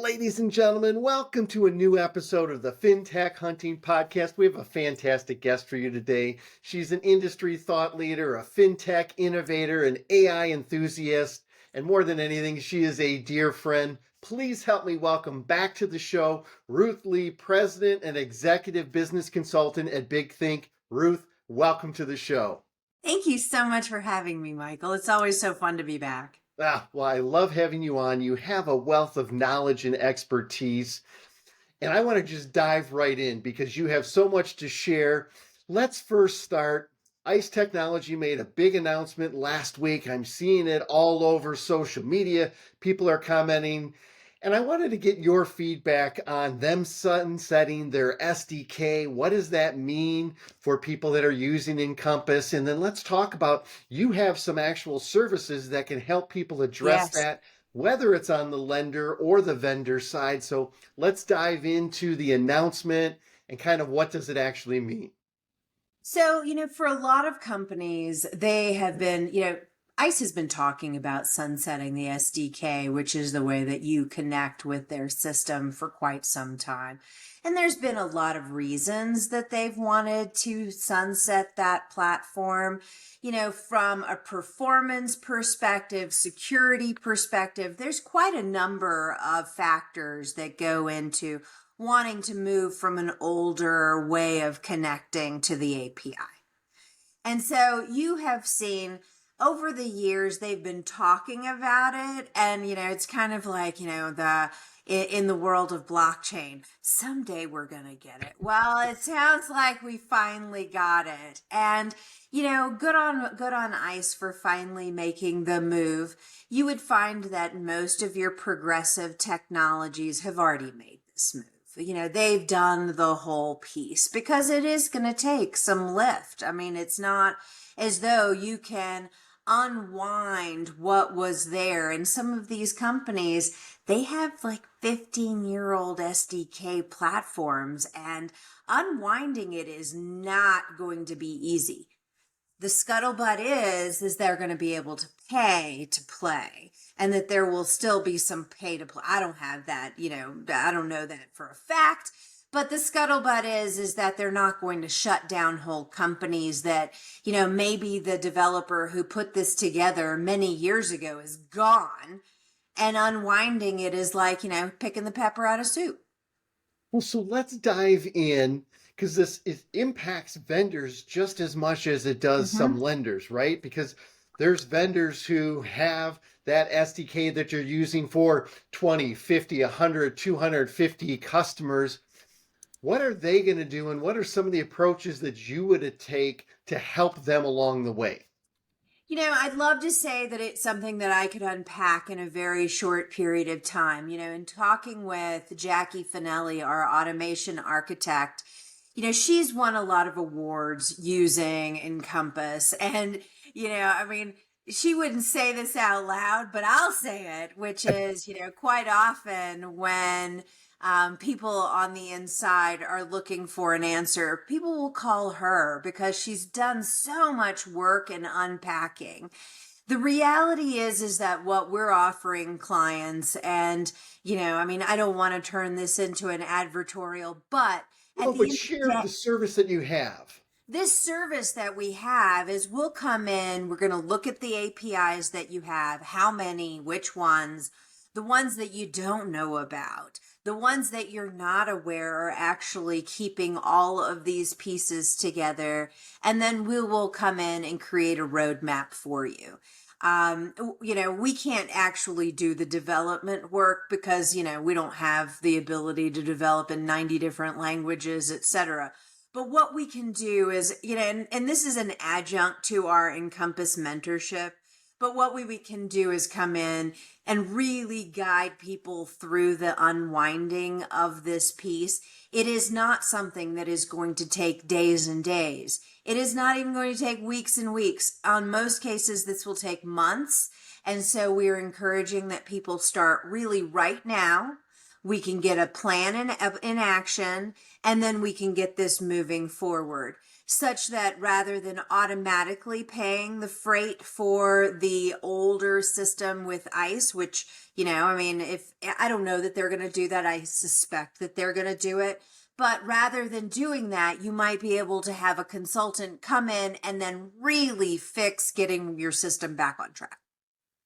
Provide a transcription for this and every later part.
Ladies and gentlemen, welcome to a new episode of the FinTech Hunting Podcast. We have a fantastic guest for you today. She's an industry thought leader, a FinTech innovator, an AI enthusiast, and more than anything, she is a dear friend. Please help me welcome back to the show, Ruth Lee, President and Executive Business Consultant at Big Think. Ruth, welcome to the show. Thank you so much for having me, Michael. It's always so fun to be back. Well, I love having you on. You have a wealth of knowledge and expertise, and I want to just dive right in because you have so much to share. Let's first start. ICE Technology made a big announcement last week. I'm seeing it all over social media. People are commenting, and I wanted to get your feedback on them sunsetting their SDK. What does that mean for people that are using Encompass? And then let's talk about, you have some actual services that can help people address that, whether it's on the lender or the vendor side. So let's dive into the announcement and kind of what does it actually mean? So, for a lot of companies, they have been, ICE has been talking about sunsetting the SDK, which is the way that you connect with their system, for quite some time. And there's been a lot of reasons that they've wanted to sunset that platform. From a performance perspective, security perspective, there's quite a number of factors that go into wanting to move from an older way of connecting to the API. And so you have seen over the years, they've been talking about it. And, it's kind of like, in the world of blockchain, someday we're going to get it. Well, it sounds like we finally got it. And, good on ICE for finally making the move. You would find that most of your progressive technologies have already made this move. They've done the whole piece because it is going to take some lift. I mean, it's not as though you can unwind what was there. And some of these companies, they have like 15-year-old SDK platforms, and unwinding it is not going to be easy. The scuttlebutt is they're going to be able to pay to play, and that there will still be some pay to play. I don't have that, I don't know that for a fact, but the scuttlebutt is that they're not going to shut down whole companies that, maybe the developer who put this together many years ago is gone, and unwinding it is like, picking the pepper out of soup. Well, so let's dive in, because it impacts vendors just as much as it does some lenders, right? Because there's vendors who have that SDK that you're using for 20, 50, 100, 250 customers. What are they going to do, and what are some of the approaches that you would take to help them along the way? I'd love to say that it's something that I could unpack in a very short period of time. In talking with Jackie Finelli, our automation architect, she's won a lot of awards using Encompass. And, she wouldn't say this out loud, but I'll say it, which is, quite often when people on the inside are looking for an answer, people will call her because she's done so much work in unpacking. The reality is that what we're offering clients, and, I don't want to turn this into an advertorial, but share the service that you have. This service that we have is we'll come in, we're going to look at the APIs that you have, how many, which ones, the ones that you don't know about, the ones that you're not aware are actually keeping all of these pieces together. And then we will come in and create a roadmap for you. We can't actually do the development work because, we don't have the ability to develop in 90 different languages, etc. But what we can do is, and this is an adjunct to our Encompass mentorship, but what we can do is come in and really guide people through the unwinding of this piece. It is not something that is going to take days and days. It is not even going to take weeks and weeks. On most cases, this will take months. And so we're encouraging that people start really right now. We can get a plan in action, and then we can get this moving forward. such that rather than automatically paying the freight for the older system with ICE, which, I mean, if I don't know that they're going to do that, I suspect that they're going to do it. But rather than doing that, you might be able to have a consultant come in and then really fix getting your system back on track.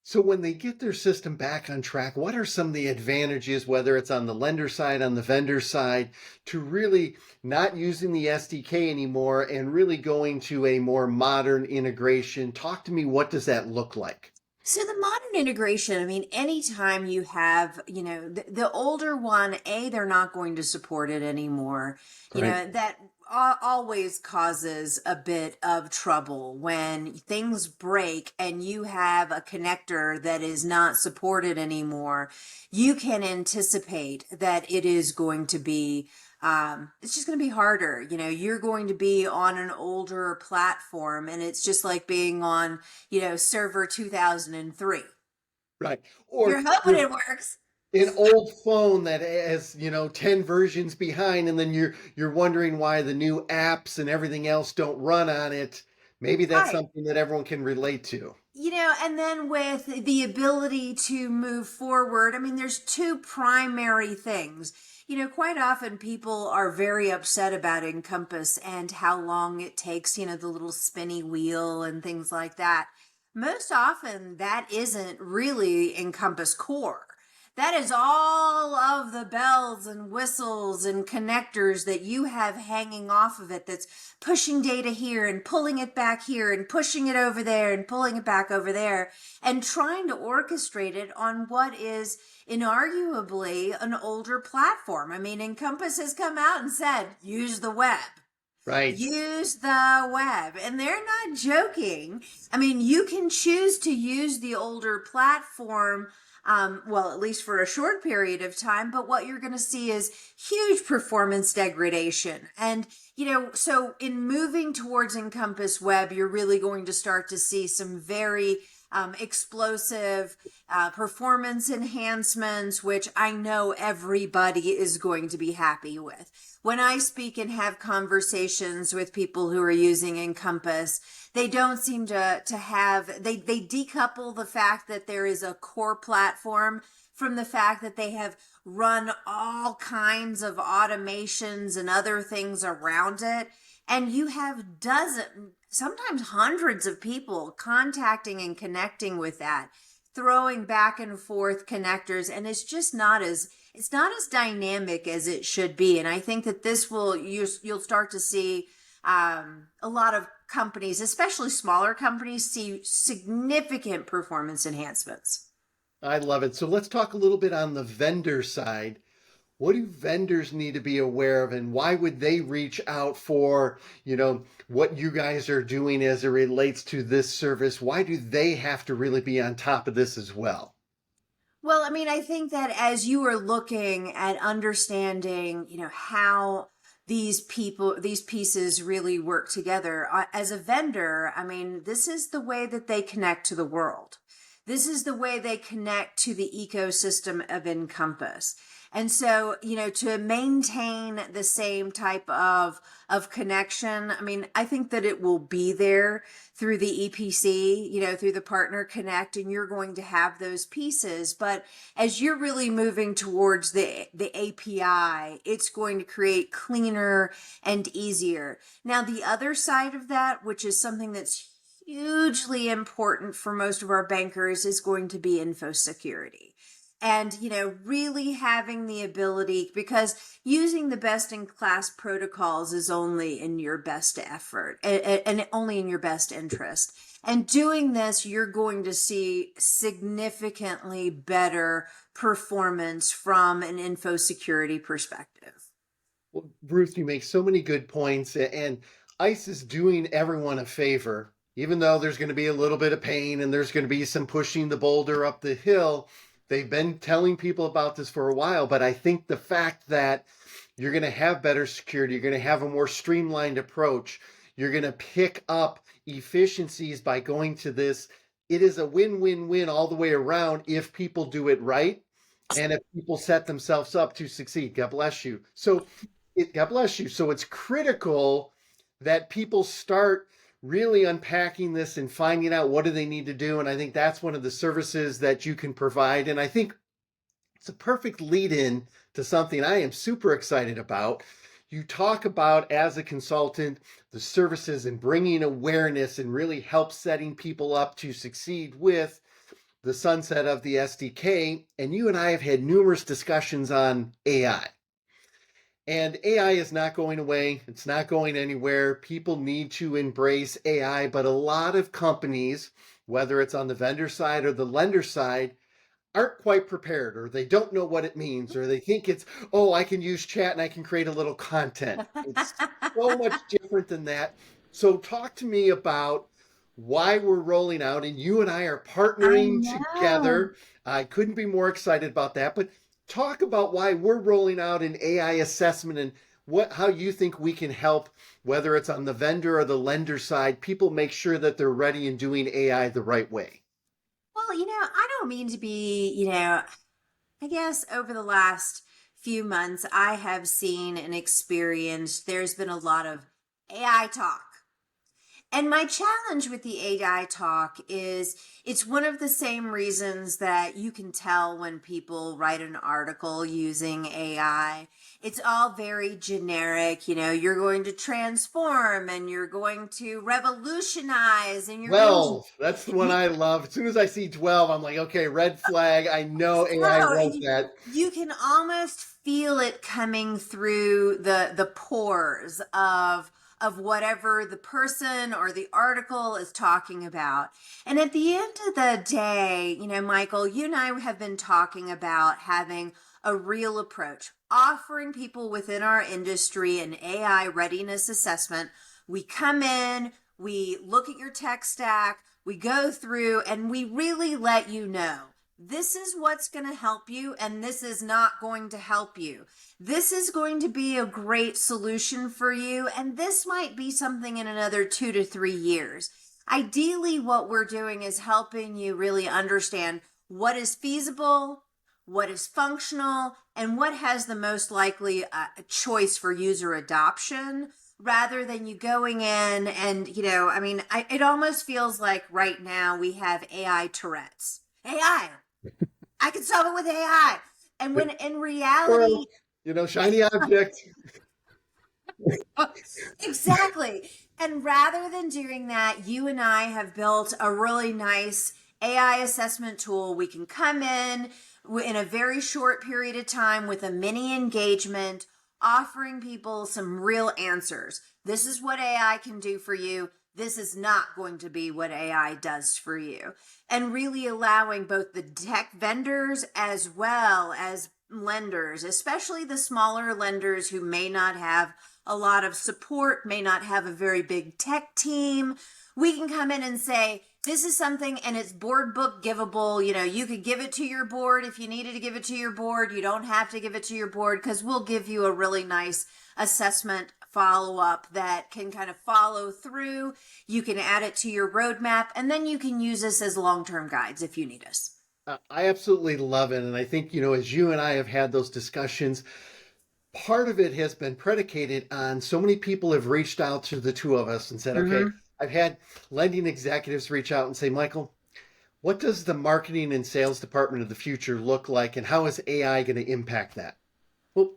So when they get their system back on track, what are some of the advantages, whether it's on the lender side, on the vendor side, to really not using the SDK anymore and really going to a more modern integration? Talk to me, what does that look like? So the modern integration, I mean, anytime you have, the older one, they're not going to support it anymore. Right. That always causes a bit of trouble when things break and you have a connector that is not supported anymore. You can anticipate that it is going to be it's just going to be harder. You're going to be on an older platform and it's just like being on, server 2003. Right. Or You're hoping it works. an old phone that has 10 versions behind, and then you're wondering why the new apps and everything else don't run on it. Maybe that's Right. something that everyone can relate to. And then with the ability to move forward, I mean, there's two primary things. Quite often people are very upset about Encompass and how long it takes, the little spinny wheel and things like that. Most often that isn't really Encompass core. That is all of the bells and whistles and connectors that you have hanging off of it that's pushing data here and pulling it back here and pushing it over there and pulling it back over there and trying to orchestrate it on what is inarguably an older platform. I mean, Encompass has come out and said, use the web. Right. Use the web. And they're not joking. I mean, you can choose to use the older platform, at least for a short period of time, but what you're going to see is huge performance degradation. And, so in moving towards Encompass Web, you're really going to start to see some very explosive performance enhancements, which I know everybody is going to be happy with. When I speak and have conversations with people who are using Encompass, they don't seem to have, they decouple the fact that there is a core platform from the fact that they have run all kinds of automations and other things around it. And you have dozens, sometimes hundreds of people contacting and connecting with that, throwing back and forth connectors. And it's just it's not as dynamic as it should be. And I think that you'll start to see a lot of companies, especially smaller companies, see significant performance enhancements. I love it. So let's talk a little bit on the vendor side. What do vendors need to be aware of, and why would they reach out for, what you guys are doing as it relates to this service? Why do they have to really be on top of this as well? Well, I mean, I think that as you are looking at understanding, how these pieces really work together, as a vendor, I mean, this is the way that they connect to the world. This is the way they connect to the ecosystem of Encompass. And so, to maintain the same type of connection, I mean, I think that it will be there through the EPC, through the Partner Connect, and you're going to have those pieces. But as you're really moving towards the API, it's going to create cleaner and easier. Now, the other side of that, which is something that's hugely important for most of our bankers, is going to be info security. And, really having the ability, because using the best in class protocols is only in your best effort and only in your best interest. And doing this, you're going to see significantly better performance from an info security perspective. Well, Ruth, you make so many good points, and ICE is doing everyone a favor, even though there's going to be a little bit of pain and there's going to be some pushing the boulder up the hill. They've been telling people about this for a while, but I think the fact that you're going to have better security, you're going to have a more streamlined approach, you're going to pick up efficiencies by going to this. It is a win-win-win all the way around if people do it right and if people set themselves up to succeed. God bless you. God bless you. So it's critical that people start really unpacking this and finding out what do they need to do. And I think that's one of the services that you can provide. And I think it's a perfect lead in to something I am super excited about. You talk about, as a consultant, the services and bringing awareness and really help setting people up to succeed with the sunset of the SDK. And you and I have had numerous discussions on AI. And AI is not going away. It's not going anywhere. People need to embrace AI, but a lot of companies, whether it's on the vendor side or the lender side, aren't quite prepared, or they don't know what it means, or they think it's, oh, I can use chat and I can create a little content. It's so much different than that. So talk to me about why we're rolling out, and you and I are I partnering know. together. I couldn't be more excited about that, but talk about why we're rolling out an AI assessment and how you think we can help, whether it's on the vendor or the lender side, people make sure that they're ready and doing AI the right way. Well, I don't mean to be, I guess over the last few months, I have seen and experienced there's been a lot of AI talk. And my challenge with the AI talk is it's one of the same reasons that you can tell when people write an article using AI. It's all very generic. You're going to transform and you're going to revolutionize and you're going to 12, that's the one I love. As soon as I see 12, I'm like, okay, red flag. I know AI So wrote that. you can almost feel it coming through the pores of whatever the person or the article is talking about. And at the end of the day, Michael, you and I have been talking about having a real approach, offering people within our industry an AI readiness assessment. We come in, we look at your tech stack, we go through, and we really let you know this is what's going to help you, and this is not going to help you. This is going to be a great solution for you, and this might be something in another 2 to 3 years. Ideally, what we're doing is helping you really understand what is feasible, what is functional, and what has the most likely choice for user adoption, rather than you going in and, it almost feels like right now we have AI Tourette's. AI, I can solve it with AI. And when in reality, Shiny object. exactly. And rather than doing that, you and I have built a really nice AI assessment tool. We can come in a very short period of time with a mini engagement, offering people some real answers. This is what AI can do for you. This is not going to be what AI does for you. And really allowing both the tech vendors as well as lenders, especially the smaller lenders who may not have a lot of support, may not have a very big tech team. We can come in and say, this is something, and it's board book givable. You could give it to your board if you needed to give it to your board. You don't have to give it to your board because we'll give you a really nice assessment follow-up that can kind of follow through. You can add it to your roadmap, and then you can use us as long-term guides if you need us. I absolutely love it. And I think, as you and I have had those discussions, part of it has been predicated on so many people have reached out to the two of us and said, okay, I've had lending executives reach out and say, Michael, what does the marketing and sales department of the future look like, and how is AI going to impact that? Well,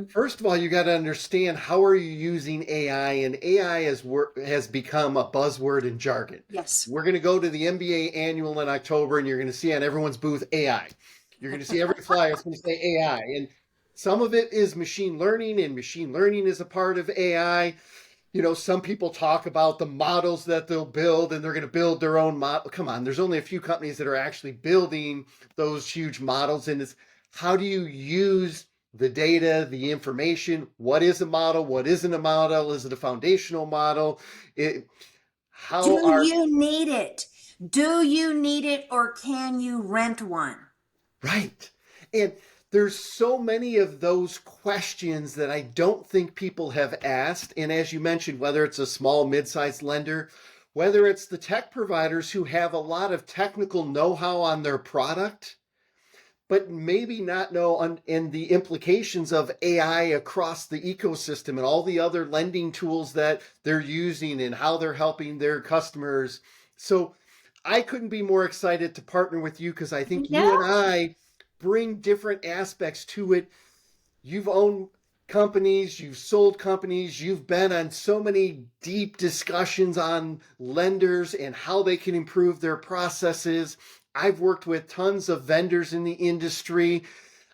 first of all, you got to understand, how are you using AI? And AI has become a buzzword in jargon. Yes. We're going to go to the MBA annual in October, and you're going to see on everyone's booth AI. You're going to see every flyer is going to say AI. And some of it is machine learning, and machine learning is a part of AI. Some people talk about the models that they'll build, and they're going to build their own model. Come on, there's only a few companies that are actually building those huge models. And it's, how do you use the data, the information? What is a model? What isn't a model? Is it a foundational model? You need it? Do you need it, or can you rent one? Right. And there's so many of those questions that I don't think people have asked. And as you mentioned, whether it's a small, mid-sized lender, whether it's the tech providers who have a lot of technical know-how on their product, but maybe not know and the implications of AI across the ecosystem and all the other lending tools that they're using and how they're helping their customers. So I couldn't be more excited to partner with you because I think you and No. I bring different aspects to it. You've owned companies, you've sold companies, you've been on so many deep discussions on lenders and how they can improve their processes. I've worked with tons of vendors in the industry.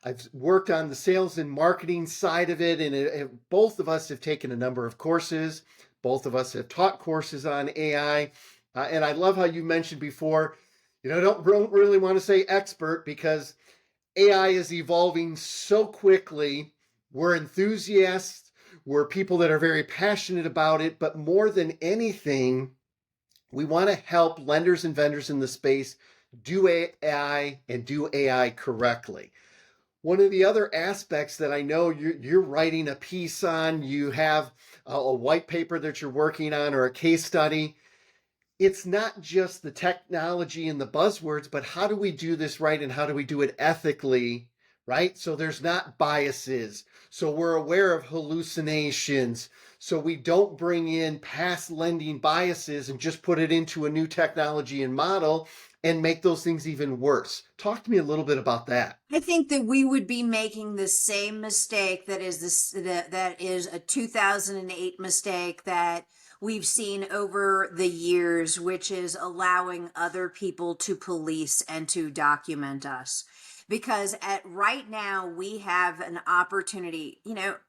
I've worked on the sales and marketing side of it, and both of us have taken a number of courses. Both of us have taught courses on AI. And I love how you mentioned before, don't really want to say expert because AI is evolving so quickly. We're enthusiasts. We're people that are very passionate about it. But more than anything, we want to help lenders and vendors in the space do AI and do AI correctly. One of the other aspects that I know you're writing a piece on, you have a white paper that you're working on or a case study. It's not just the technology and the buzzwords, but how do we do this right and how do we do it ethically, right? So there's not biases. So we're aware of hallucinations. So we don't bring in past lending biases and just put it into a new technology and model and make those things even worse. Talk to me a little bit about that. I think that we would be making the same mistake that is a 2008 mistake that we've seen over the years, which is allowing other people to police and to document us. Because right now we have an opportunity,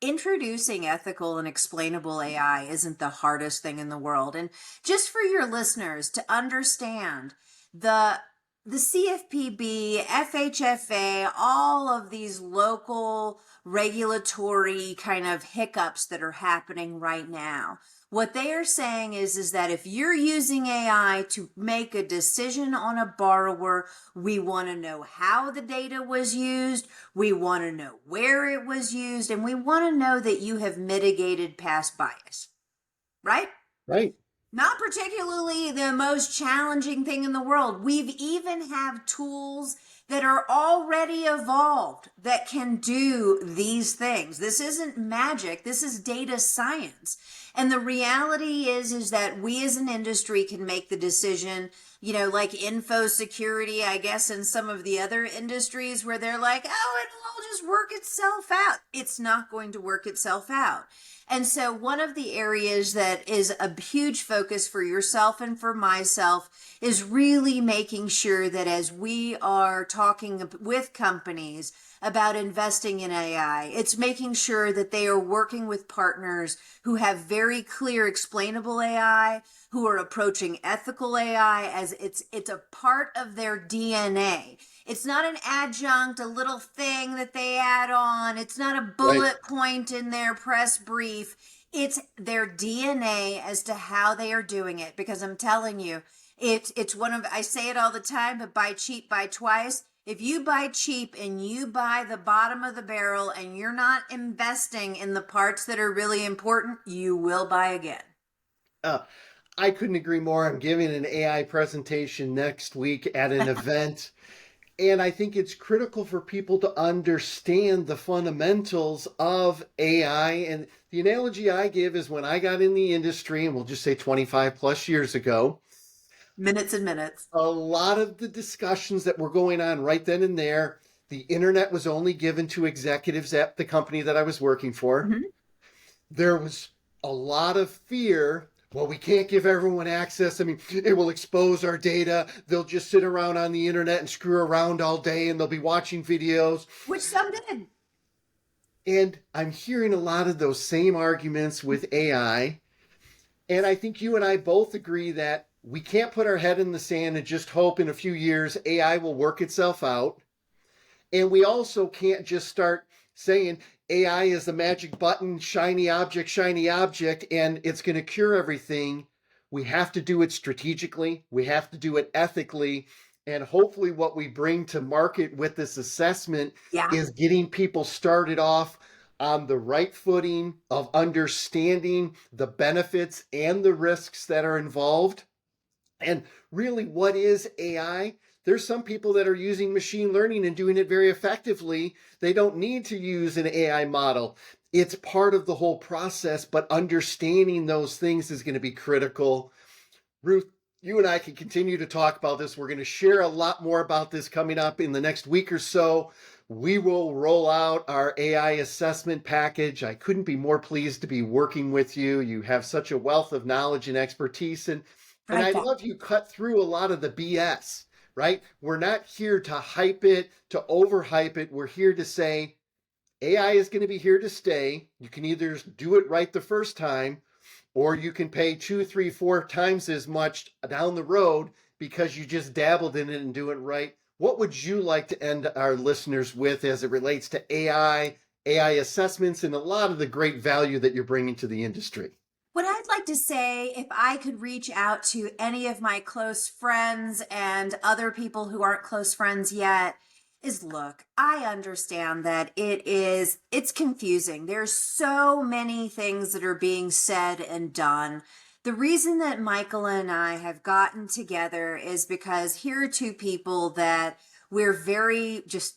introducing ethical and explainable AI isn't the hardest thing in the world. And just for your listeners to understand, the CFPB, FHFA, all of these local regulatory kind of hiccups that are happening right now. What they are saying is that if you're using AI to make a decision on a borrower, we want to know how the data was used, we want to know where it was used, and we want to know that you have mitigated past bias, right? Right. Not particularly the most challenging thing in the world. We've even have tools that are already evolved that can do these things. This isn't magic. This is data science. And the reality is that we as an industry can make the decision, like info security, I guess, in some of the other industries where they're like, oh, it'll all just work itself out. It's not going to work itself out. And so one of the areas that is a huge focus for yourself and for myself is really making sure that as we are talking with companies about investing in AI, it's making sure that they are working with partners who have very clear explainable AI, who are approaching ethical AI as it's a part of their DNA. It's not an adjunct, a little thing that they add on. It's not a bullet point in their press brief. It's their DNA as to how they are doing it. Because I'm telling you, it's one of, I say it all the time, but buy cheap, buy twice. If you buy cheap and you buy the bottom of the barrel and you're not investing in the parts that are really important, you will buy again. I couldn't agree more. I'm giving an AI presentation next week at an event. And I think it's critical for people to understand the fundamentals of AI. And the analogy I give is when I got in the industry, and we'll just say 25 plus years ago. Minutes and minutes. A lot of the discussions that were going on right then and there, the internet was only given to executives at the company that I was working for. Mm-hmm. There was a lot of fear. Well, we can't give everyone access. I mean, it will expose our data. They'll just sit around on the internet and screw around all day and they'll be watching videos. Which some did. And I'm hearing a lot of those same arguments with AI. And I think you and I both agree that we can't put our head in the sand and just hope in a few years AI will work itself out. And we also can't just start saying AI is the magic button, shiny object, and it's going to cure everything. We have to do it strategically. We have to do it ethically. And hopefully what we bring to market with this assessment is getting people started off on the right footing of understanding the benefits and the risks that are involved. And really, what is AI? there's some people that are using machine learning and doing it very effectively. They don't need to use an AI model. It's part of the whole process, but understanding those things is going to be critical. Ruth, you and I can continue to talk about this. We're going to share a lot more about this coming up in the next week or so. We will roll out our AI assessment package. I couldn't be more pleased to be working with you. You have such a wealth of knowledge and expertise, and I love you cut through a lot of the BS, right? We're not here to hype it, to overhype it. We're here to say AI is going to be here to stay. You can either do it right the first time, or you can pay 2, 3, 4 times as much down the road because you just dabbled in it and do it right. What would you like to end our listeners with as it relates to AI assessments, and a lot of the great value that you're bringing to the industry? What I'd like to say, if I could reach out to any of my close friends and other people who aren't close friends yet, is look, I understand that it's confusing. There's so many things that are being said and done. The reason that Michael and I have gotten together is because here are two people that we're just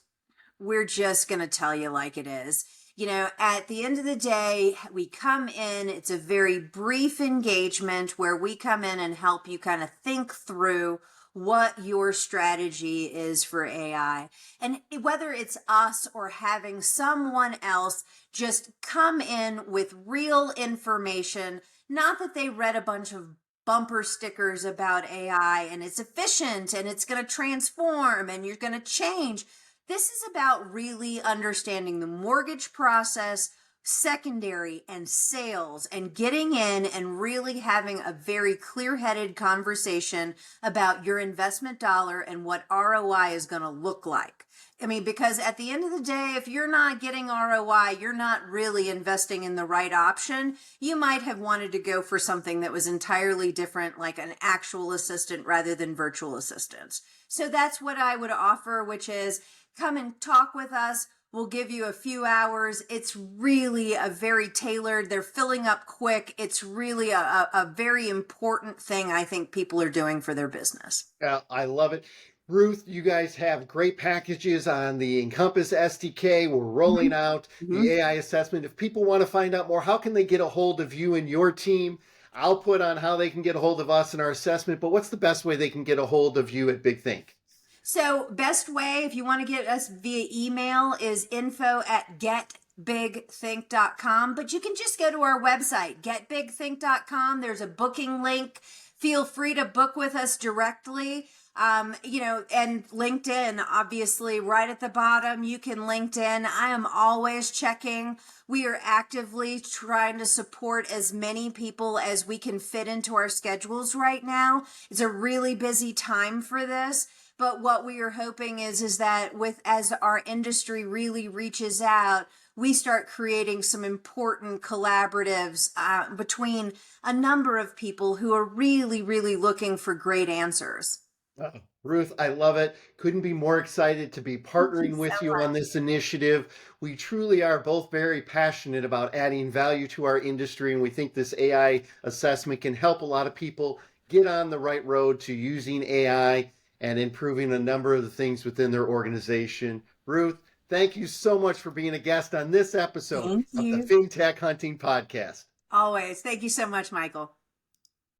going to tell you like it is. You know, at the end of the day, we come in, it's a very brief engagement where we come in and help you kind of think through what your strategy is for AI. And whether it's us or having someone else just come in with real information, not that they read a bunch of bumper stickers about AI and it's efficient and it's going to transform and you're going to change. This is about really understanding the mortgage process, secondary and sales, and getting in and really having a very clear-headed conversation about your investment dollar and what ROI is going to look like. I mean, because at the end of the day, if you're not getting ROI, you're not really investing in the right option. You might have wanted to go for something that was entirely different, like an actual assistant rather than virtual assistants. So that's what I would offer, which is come and talk with us. We'll give you a few hours. It's really a very tailored, they're filling up quick. It's really a very important thing I think people are doing for their business. I love it. Ruth, you guys have great packages on the Encompass SDK. We're rolling out the AI assessment. If people want to find out more, how can they get a hold of you and your team? I'll put on how they can get a hold of us and our assessment, but what's the best way they can get a hold of you at Big Think? So best way, if you want to get us via email, is info@getbigthink.com. But you can just go to our website, getbigthink.com. There's a booking link. Feel free to book with us directly. And LinkedIn, obviously, right at the bottom, you can LinkedIn. I am always checking. We are actively trying to support as many people as we can fit into our schedules right now. It's a really busy time for this. But what we are hoping is that as our industry really reaches out, we start creating some important collaboratives between a number of people who are really, really looking for great answers. Ruth, I love it. Couldn't be more excited to be partnering with you on this initiative. We truly are both very passionate about adding value to our industry, and we think this AI assessment can help a lot of people get on the right road to using AI and improving a number of the things within their organization. Ruth, thank you so much for being a guest on this episode of the FinTech Hunting Podcast. Always. Thank you so much, Michael.